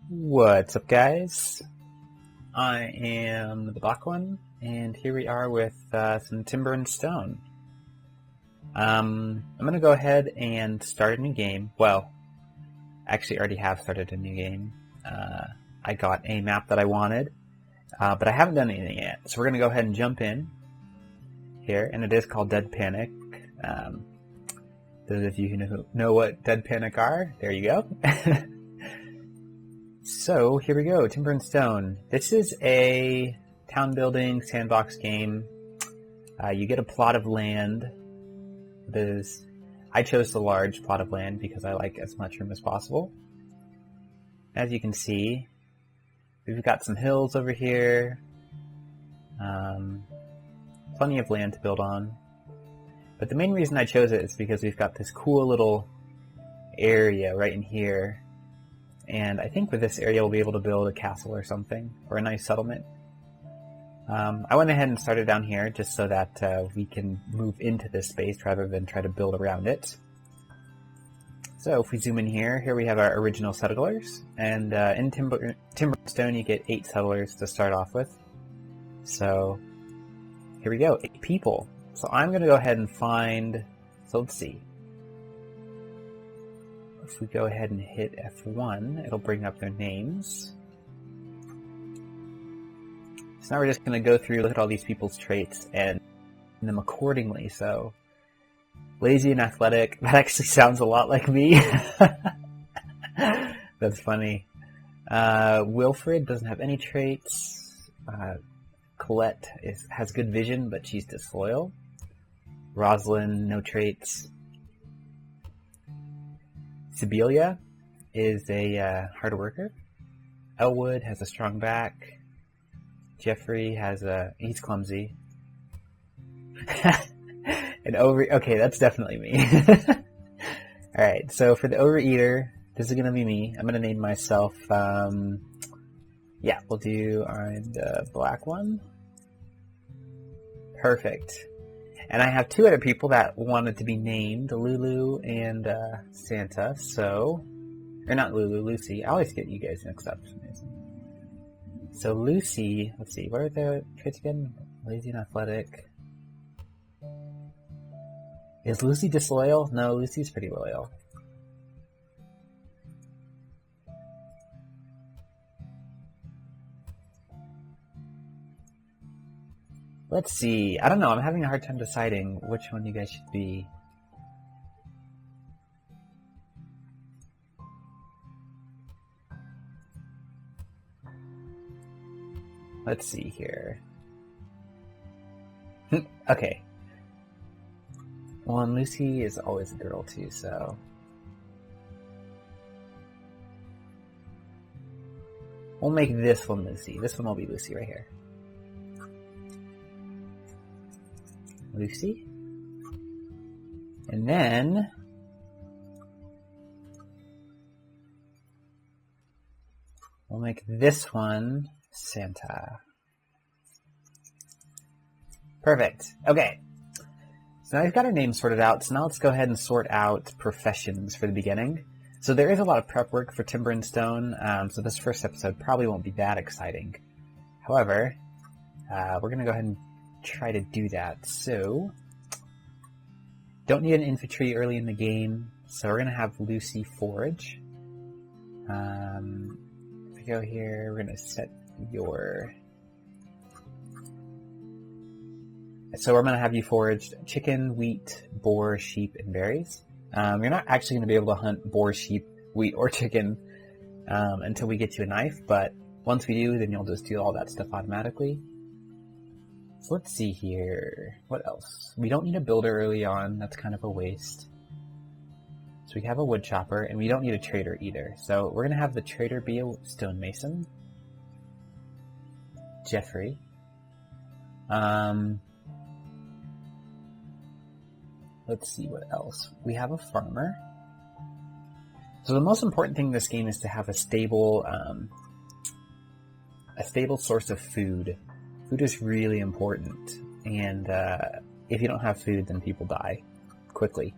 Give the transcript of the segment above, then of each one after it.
What's up, guys? I am the Black One, and here we are with some timber and stone. I'm going to go ahead and start a new game. Well, actually already have started a new game. I got a map that I wanted, but I haven't done anything yet. So we're going to go ahead and jump in here, and it is called Dead Panic. Those of you who know what Dead Panic are, there you go. So, here we go, Timber and Stone. This is a town building sandbox game. You get a plot of land. I chose the large plot of land because I like as much room as possible. As you can see, we've got some hills over here. Plenty of land to build on. But the main reason I chose it is because we've got this cool little area right in here. And I think with this area we'll be able to build a castle or something, or a nice settlement. I went ahead and started down here just so that we can move into this space rather than try to build around it. So if we zoom in here we have our original settlers, and in Timber and Stone you get 8 settlers to start off with. So here we go, 8 people. So I'm going to go ahead and find, so let's see. If we go ahead and hit F1, it'll bring up their names. So now we're just going to go through, look at all these people's traits, and them accordingly. So, lazy and athletic, that actually sounds a lot like me. That's funny. Wilfred doesn't have any traits. Colette has good vision, but she's disloyal. Rosalind, no traits. Sibelia is a hard worker. Elwood has a strong back. Jeffrey he's clumsy. And okay, that's definitely me. Alright, so for the overeater, this is gonna be me. I'm gonna name myself, I'm the Black One. Perfect. And I have 2 other people that wanted to be named, Lulu and Santa, or not Lulu, Lucy. I always get you guys mixed up for some reason. So Lucy, let's see, what are the traits again? Lazy and athletic. Is Lucy disloyal? No, Lucy's pretty loyal. Let's see. I don't know. I'm having a hard time deciding which one you guys should be. Let's see here. Okay. Well, and Lucy is always a girl too, so... We'll make this one Lucy. This one will be Lucy right here. Lucy. And then we'll make this one Santa. Perfect. Okay. So now we've got our names sorted out. So now let's go ahead and sort out professions for the beginning. So there is a lot of prep work for Timber and Stone. So this first episode probably won't be that exciting. However, we're going to go ahead and try to do that. So, don't need an infantry early in the game, so we're going to have Lucy forage. If we go here, we're going to set so we're going to have you forage chicken, wheat, boar, sheep, and berries. You're not actually going to be able to hunt boar, sheep, wheat, or chicken until we get you a knife, but once we do, then you'll just do all that stuff automatically. So let's see here. What else? We don't need a builder early on. That's kind of a waste. So we have a wood chopper, and we don't need a trader either. So we're going to have the trader be a stonemason. Jeffrey. Let's see what else. We have a farmer. So the most important thing in this game is to have a stable source of food. Food is really important, and if you don't have food, then people die quickly.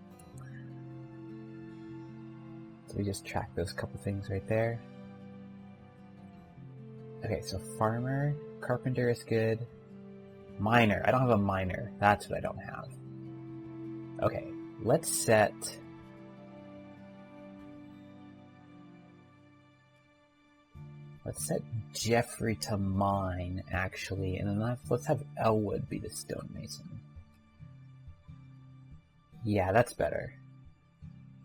So we just track those couple things right there. Okay, so farmer, carpenter is good. Miner. I don't have a miner. That's what I don't have. Okay, let's set... Let's set Jeffrey to mine, actually, and then let's have Elwood be the stonemason. Yeah, that's better.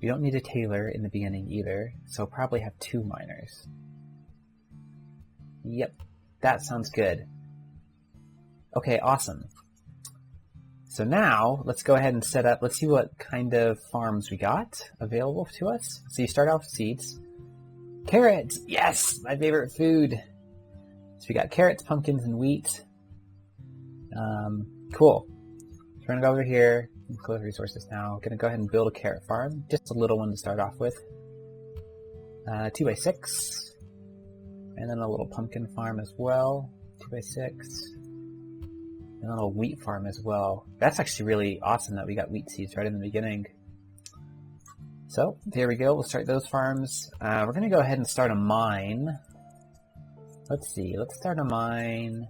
We don't need a tailor in the beginning either, so probably have 2 miners. Yep, that sounds good. Okay, awesome. So now, let's go ahead and set up, let's see what kind of farms we got available to us. So you start off with seeds. Carrots! Yes! My favorite food! So we got carrots, pumpkins, and wheat. Cool. So we're gonna go over here, and close resources now. Gonna go ahead and build a carrot farm. Just a little one to start off with. 2x6. And then a little pumpkin farm as well. 2x6. And a little wheat farm as well. That's actually really awesome that we got wheat seeds right in the beginning. So, there we go. We'll start those farms. We're going to go ahead and start a mine. Let's see. Let's start a mine.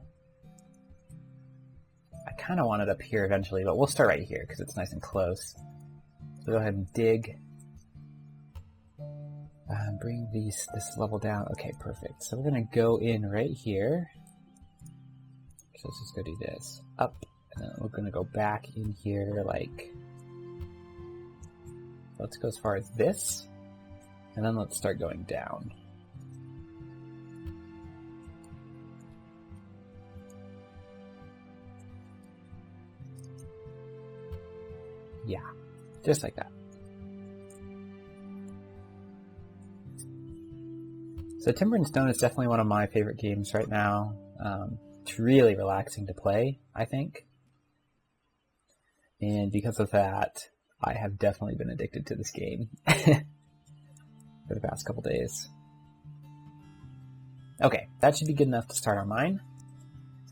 I kind of want it up here eventually, but we'll start right here because it's nice and close. So go ahead and dig. Bring this level down. Okay, perfect. So we're going to go in right here. So let's just go do this. Up. And then we're going to go back in here like... Let's go as far as this, and then let's start going down. Yeah, just like that. So Timber and Stone is definitely one of my favorite games right now. It's really relaxing to play, I think. And because of that, I have definitely been addicted to this game for the past couple days. Okay, that should be good enough to start our mine.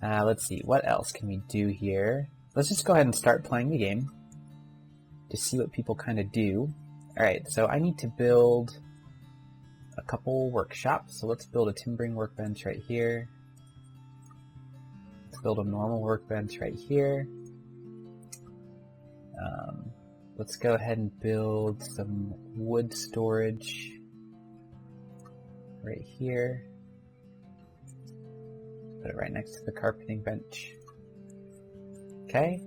Let's see, what else can we do here? Let's just go ahead and start playing the game to see what people kind of do. Alright, so I need to build a couple workshops. So let's build a timbering workbench right here. Let's build a normal workbench right here. Let's go ahead and build some wood storage right here. Put it right next to the carpeting bench. Okay.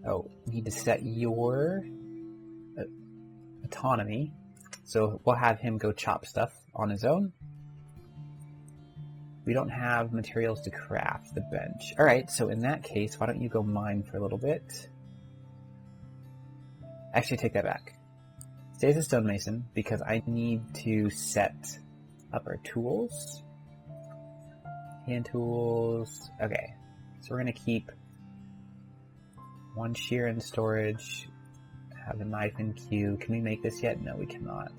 Oh, need to set your autonomy. So we'll have him go chop stuff on his own. We don't have materials to craft the bench. Alright, so in that case, why don't you go mine for a little bit? Actually, take that back. Stay as a stonemason, because I need to set up our tools. Hand tools. Okay, so we're going to keep one shear in storage, have a knife in queue. Can we make this yet? No, we cannot.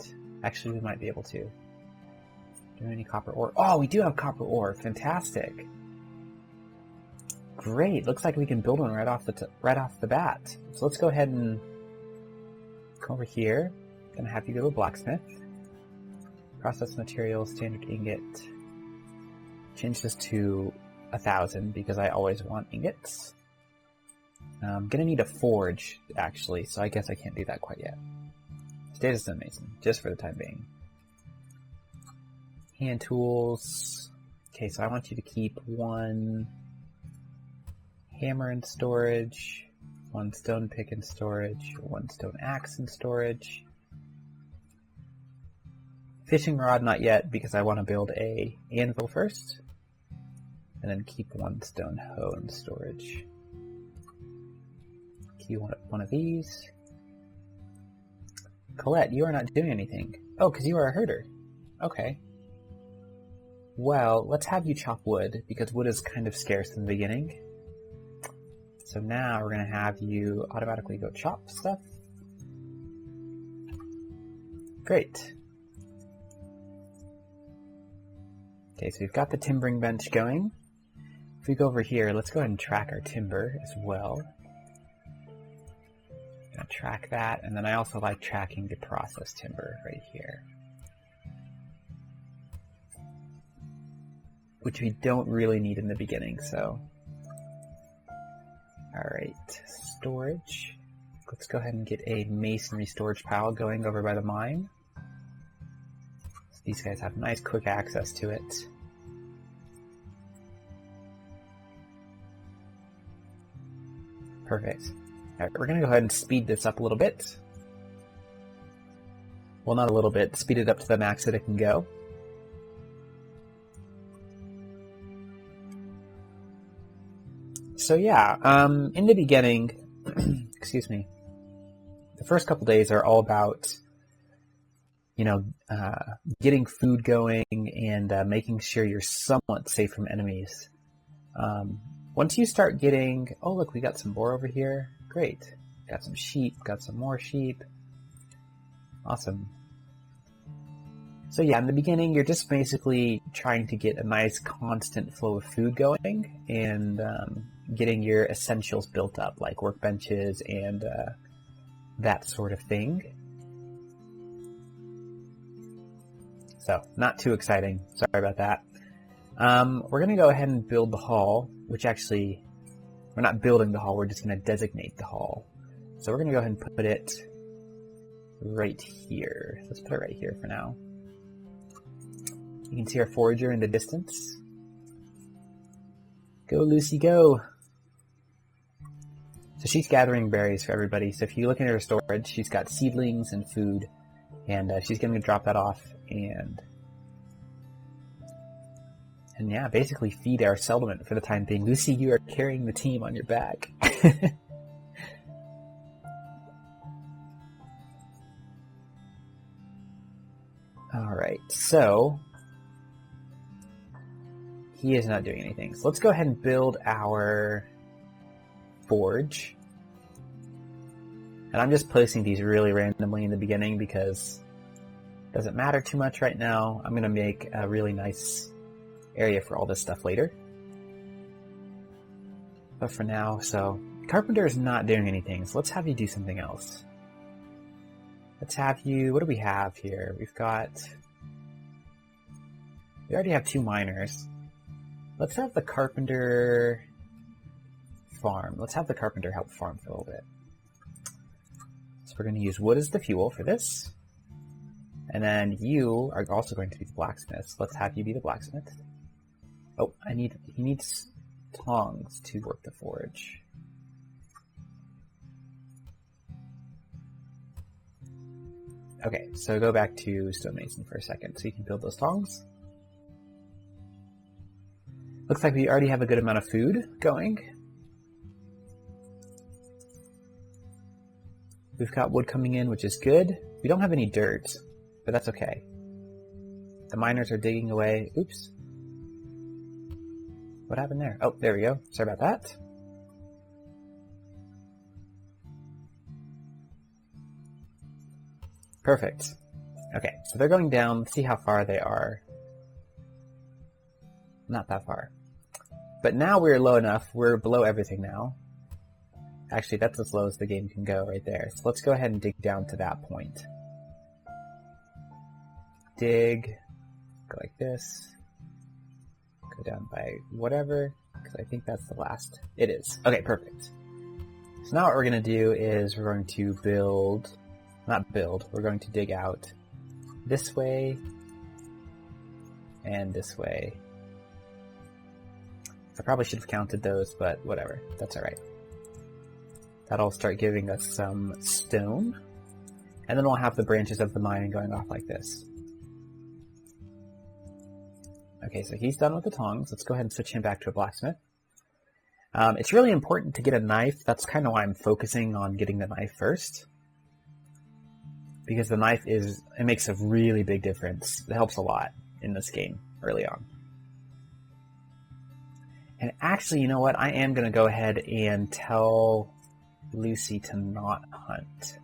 Actually, we might be able to. Do we have any copper ore? Oh, we do have copper ore. Fantastic. Great. Looks like we can build one right off the bat. So let's go ahead and go over here. Gonna have you go to a blacksmith. Process materials, standard ingot. Change this to 1,000 because I always want ingots. I'm gonna need a forge, actually, so I guess I can't do that quite yet. Stay as a stonemason, just for the time being. Hand tools. Okay, so I want you to keep one hammer in storage, one stone pick in storage, one stone axe in storage. Fishing rod, not yet, because I want to build a anvil first. And then keep one stone hoe in storage. You want one of these. Colette, you are not doing anything. Oh, because you are a herder. Okay. Well, let's have you chop wood, because wood is kind of scarce in the beginning. So now we're going to have you automatically go chop stuff. Great. Okay, so we've got the timbering bench going. If we go over here, let's go ahead and track our timber as well. Gonna track that, and then I also like tracking the processed timber right here. which we don't really need in the beginning, so. Alright, storage. Let's go ahead and get a masonry storage pile going over by the mine. So these guys have nice quick access to it. Perfect. Alright, we're going to go ahead and speed this up a little bit. Well, not a little bit. Speed it up to the max that it can go. So yeah, in the beginning, excuse me, the first couple days are all about, getting food going and making sure you're somewhat safe from enemies. Once you start getting, oh look, we got some boar over here. Great. Got some sheep, got some more sheep. Awesome. So yeah, in the beginning, you're just basically trying to get a nice constant flow of food going and getting your essentials built up, like workbenches and that sort of thing. So, not too exciting. Sorry about that. We're going to go ahead and build the hall, which actually, we're not building the hall, we're just going to designate the hall. So we're going to go ahead and put it right here. Let's put it right here for now. You can see our forager in the distance. Go, Lucy, go! So she's gathering berries for everybody. So if you look at her storage, she's got seedlings and food, and she's going to drop that off and yeah, basically feed our settlement for the time being. Lucy, you are carrying the team on your back. Alright, so he is not doing anything. So let's go ahead and build our forge. And I'm just placing these really randomly in the beginning because it doesn't matter too much right now. I'm going to make a really nice area for all this stuff later. But for now, so Carpenter is not doing anything, so let's have you do something else. Let's have you, what do we have here? We already have 2 miners. Let's have the Carpenter farm. Let's have the Carpenter help farm for a little bit. So we're going to use wood as the fuel for this. And then you are also going to be the blacksmith. So let's have you be the blacksmith. Oh, he needs tongs to work the forge. Okay, so go back to stonemason for a second so you can build those tongs. Looks like we already have a good amount of food going. We've got wood coming in, which is good. We don't have any dirt, but that's okay. The miners are digging away. Oops. What happened there? Oh, there we go. Sorry about that. Perfect. Okay, so they're going down. Let's see how far they are. Not that far. But now we're low enough. We're below everything now. Actually, that's as low as the game can go right there. So let's go ahead and dig down to that point. Dig. Go like this. Go down by whatever, because I think that's the last. It is. Okay, perfect. So now what we're going to do is we're going to we're going to dig out this way and this way. I probably should have counted those, but whatever. That's alright. That'll start giving us some stone. And then we'll have the branches of the mine going off like this. Okay, so he's done with the tongs. Let's go ahead and switch him back to a blacksmith. It's really important to get a knife. That's kind of why I'm focusing on getting the knife first. Because the knife it makes a really big difference. It helps a lot in this game early on. And actually, you know what? I am going to go ahead and tell Lucy to not hunt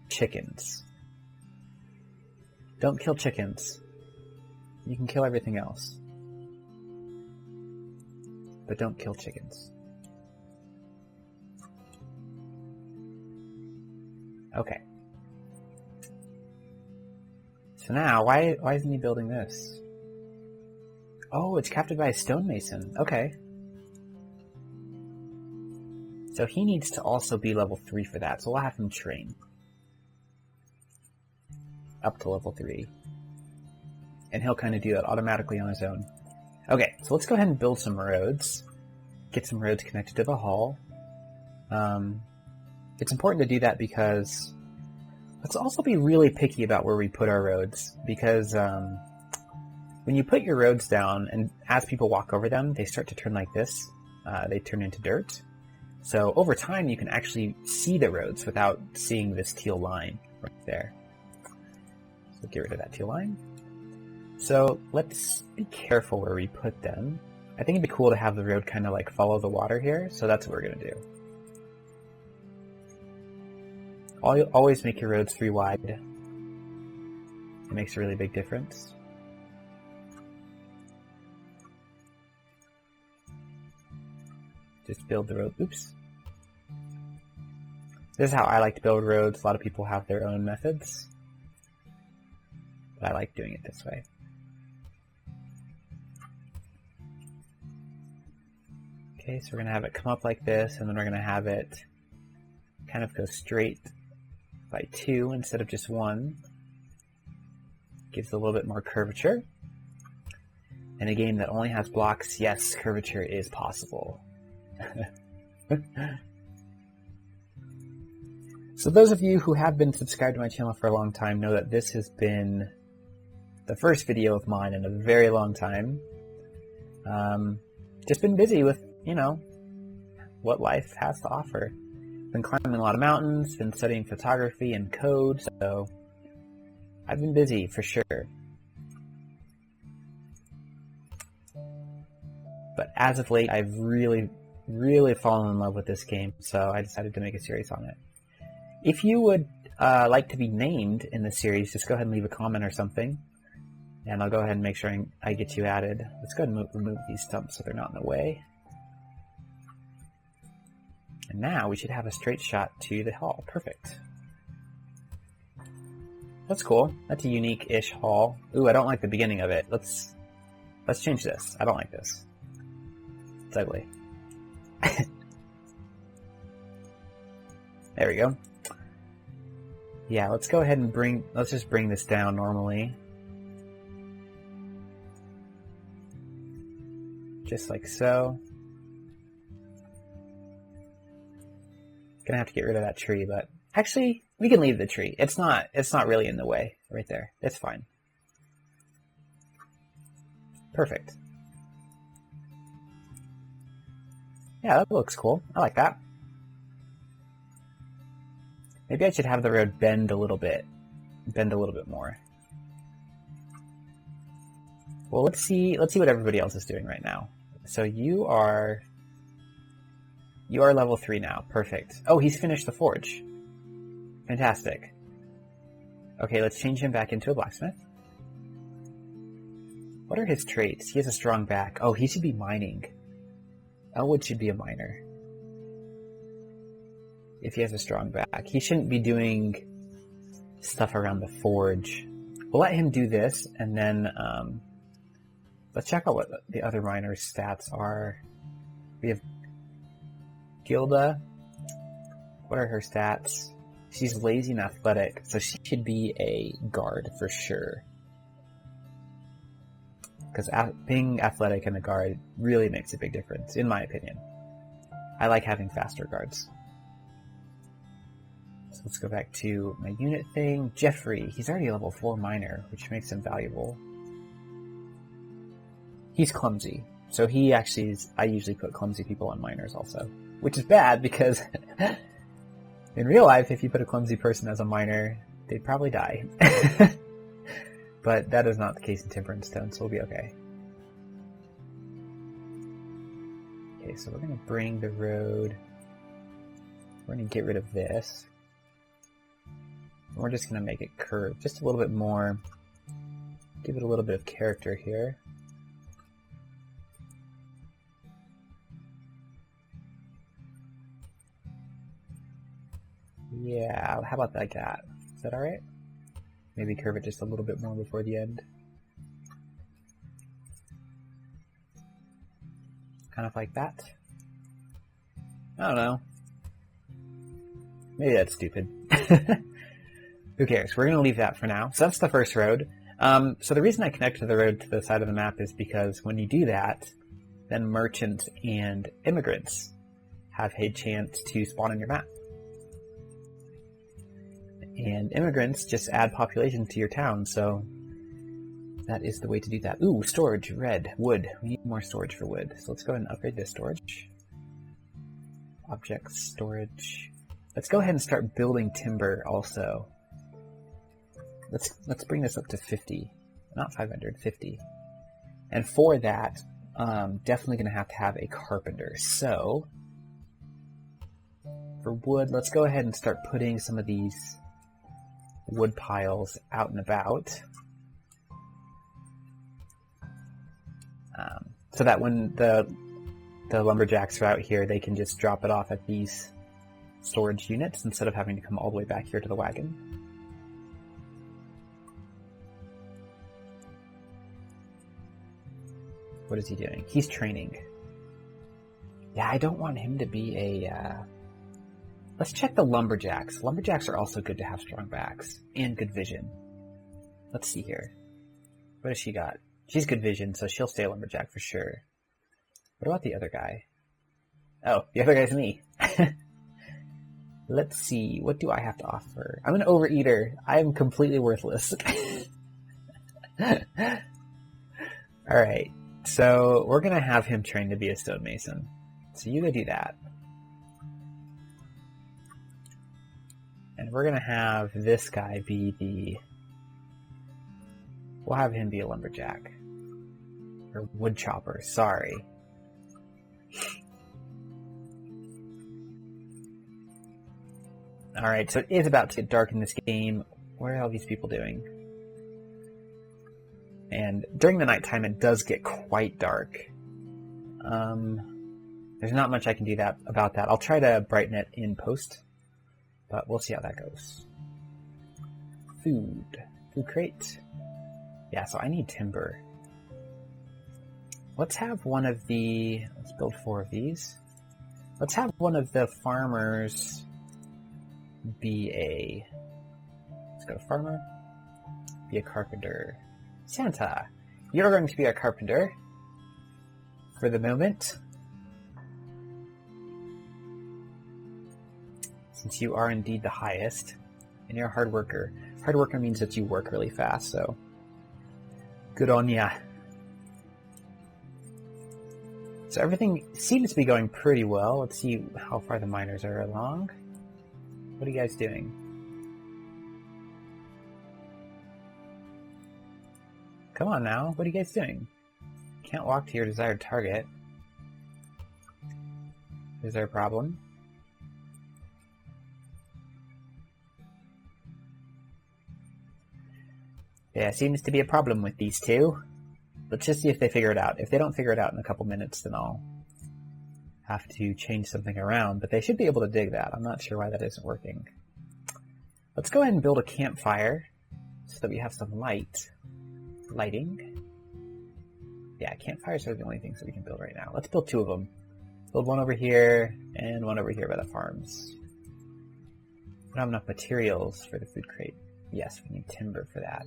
chickens. Don't kill chickens. You can kill everything else. But don't kill chickens. Okay. So now, why isn't he building this? Oh, it's captured by a stonemason. Okay. So he needs to also be level 3 for that, so we'll have him train. Up to level 3. And he'll kind of do that automatically on his own. Okay, so let's go ahead and build some roads. Get some roads connected to the hall. It's important to do that because let's also be really picky about where we put our roads, because when you put your roads down and as people walk over them, they start to turn like this. They turn into dirt. So over time, you can actually see the roads without seeing this teal line right there. So get rid of that teal line. So let's be careful where we put them. I think it'd be cool to have the road kind of like follow the water here, so that's what we're going to do. Always make your roads 3 wide. It makes a really big difference. Just build the road. Oops. This is how I like to build roads. A lot of people have their own methods, but I like doing it this way. Okay, so we're going to have it come up like this, and then we're going to have it kind of go straight by 2 instead of just 1. Gives a little bit more curvature. In a game that only has blocks, yes, curvature is possible. So those of you who have been subscribed to my channel for a long time know that this has been the first video of mine in a very long time. Just been busy with, you know, what life has to offer. Been climbing a lot of mountains, been studying photography and code, so I've been busy for sure. But as of late, I've really fallen in love with this game, so I decided to make a series on it. If you would like to be named in the series, just go ahead and leave a comment or something, and I'll go ahead and make sure I get you added. Let's go ahead and remove these stumps so they're not in the way. And now we should have a straight shot to the hall. Perfect. That's cool. That's a unique-ish hall. Ooh, I don't like the beginning of it. Let's change this. I don't like this. It's ugly. There we go. Yeah, let's go ahead and let's just bring this down normally. Just like so. Gonna have to get rid of that tree, but actually, we can leave the tree. It's not really in the way right there. It's fine. Perfect. Yeah, that looks cool. I like that. Maybe I should have the road bend a little bit. Bend a little bit more. Well, let's see what everybody else is doing right now. So you are level 3 now. Perfect. Oh, he's finished the forge. Fantastic. Okay, let's change him back into a blacksmith. What are his traits? He has a strong back. Oh, he should be mining. Elwood should be a miner. If he has a strong back. He shouldn't be doing stuff around the forge. We'll let him do this, and then let's check out what the other miners' stats are. We have Gilda. What are her stats? She's lazy and athletic, so she should be a guard for sure. Because being athletic and a guard really makes a big difference, in my opinion. I like having faster guards. So let's go back to my unit thing. Jeffrey, he's already a level 4 miner, which makes him valuable. He's clumsy, so he actually is, I usually put clumsy people on miners also. Which is bad because in real life, if you put a clumsy person as a miner, they'd probably die. But that is not the case in Timber and Stone, so we'll be okay. Okay, so we're going to bring the road. We're going to get rid of this. And we're just going to make it curve just a little bit more. Give it a little bit of character here. Yeah, how about like that? Is that alright? Maybe curve it just a little bit more before the end. Kind of like that. I don't know. Maybe that's stupid. Who cares? We're going to leave that for now. So that's the first road. So the reason I connected the road to the side of the map is because when you do that, then merchants and immigrants have a chance to spawn on your map. And immigrants just add population to your town, so that is the way to do that. Ooh, storage, red, wood. We need more storage for wood. So let's go ahead and upgrade this storage. Objects, storage. Let's go ahead and start building timber also. Let's bring this up to 50. Not 500, 50. And for that, definitely going to have a carpenter. So, for wood, let's go ahead and start putting some of these wood piles out and about. So that when the lumberjacks are out here, they can just drop it off at these storage units instead of having to come all the way back here to the wagon. What is he doing? He's training. Yeah, I don't want him to be a... Let's check the lumberjacks. Lumberjacks are also good to have strong backs and good vision. Let's see here. What does she got? She's good vision, so she'll stay a lumberjack for sure. What about the other guy? Oh, the other guy's me. Let's see. What do I have to offer? I'm an overeater. I am completely worthless. Alright. So, we're going to have him trained to be a stonemason. So you go do that. And we're going to have this guy be the... We'll have him be a lumberjack. Or wood chopper, sorry. Alright, so it is about to get dark in this game. What are all these people doing? And during the nighttime, it does get quite dark. There's not much I can do about that. I'll try to brighten it in post, but we'll see how that goes. Food crate. Yeah, so I need timber. Let's have one of the... Let's build 4 of these. Let's have one of the farmers be a... Let's go farmer. Be a carpenter. Santa, you're going to be a carpenter for the moment. Since you are indeed the highest, and you're a hard worker. Hard worker means that you work really fast, so good on ya. So everything seems to be going pretty well. Let's see how far the miners are along. What are you guys doing? Come on now, what are you guys doing? Can't walk to your desired target. Is there a problem? Yeah, seems to be a problem with these two. Let's just see if they figure it out. If they don't figure it out in a couple minutes, then I'll have to change something around. But they should be able to dig that. I'm not sure why that isn't working. Let's go ahead and build a campfire so that we have some lighting. Yeah, campfires are the only things that we can build right now. Let's build 2 of them. Build one over here and one over here by the farms. We don't have enough materials for the food crate. Yes, we need timber for that.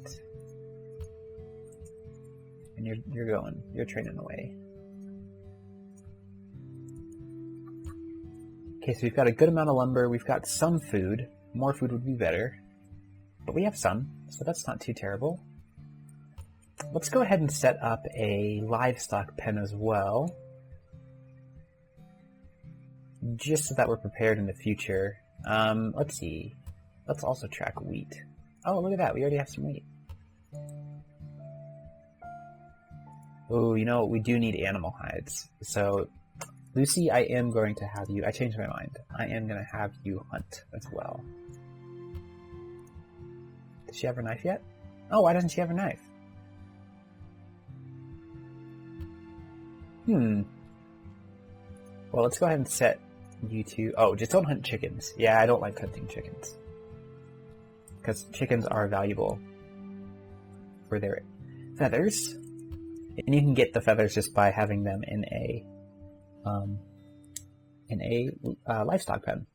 And you're training away. Okay, so we've got a good amount of lumber. We've got some food. More food would be better. But we have some, so that's not too terrible. Let's go ahead and set up a livestock pen as well. Just so that we're prepared in the future. Let's see. Let's also track wheat. Oh, look at that. We already have some wheat. Oh, you know, we do need animal hides. So, Lucy, I am going to have you... I changed my mind. I am going to have you hunt as well. Does she have her knife yet? Oh, why doesn't she have her knife? Well, let's go ahead and set you two... Oh, just don't hunt chickens. Yeah, I don't like hunting chickens. Because chickens are valuable for their feathers. And you can get the feathers just by having them in a in a livestock pen.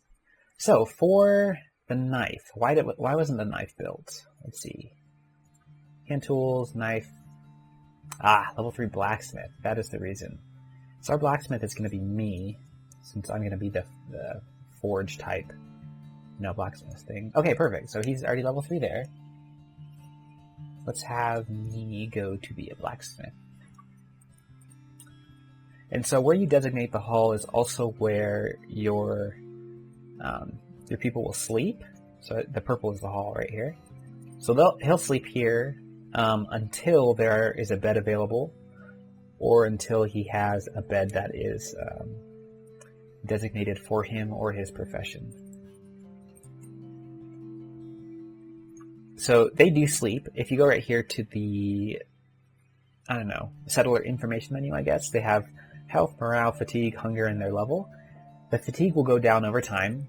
So for the knife, why wasn't the knife built? Let's see. Hand tools, knife. Level 3 blacksmith. That is the reason. So our blacksmith is going to be me, since I'm going to be the forge type, blacksmith thing. Okay, perfect. So he's already level 3 there. Let's have me go to be a blacksmith. And so where you designate the hall is also where your people will sleep. So the purple is the hall right here. So he'll sleep here until there is a bed available, or until he has a bed that is designated for him or his profession. So they do sleep. If you go right here to the, settler information menu, I guess, they have health, morale, fatigue, hunger, and their level. The fatigue will go down over time.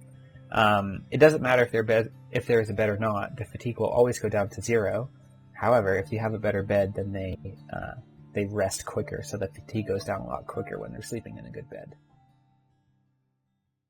It doesn't matter if there is a bed or not. The fatigue will always go down to 0. However, if you have a better bed, then they rest quicker, so the fatigue goes down a lot quicker when they're sleeping in a good bed.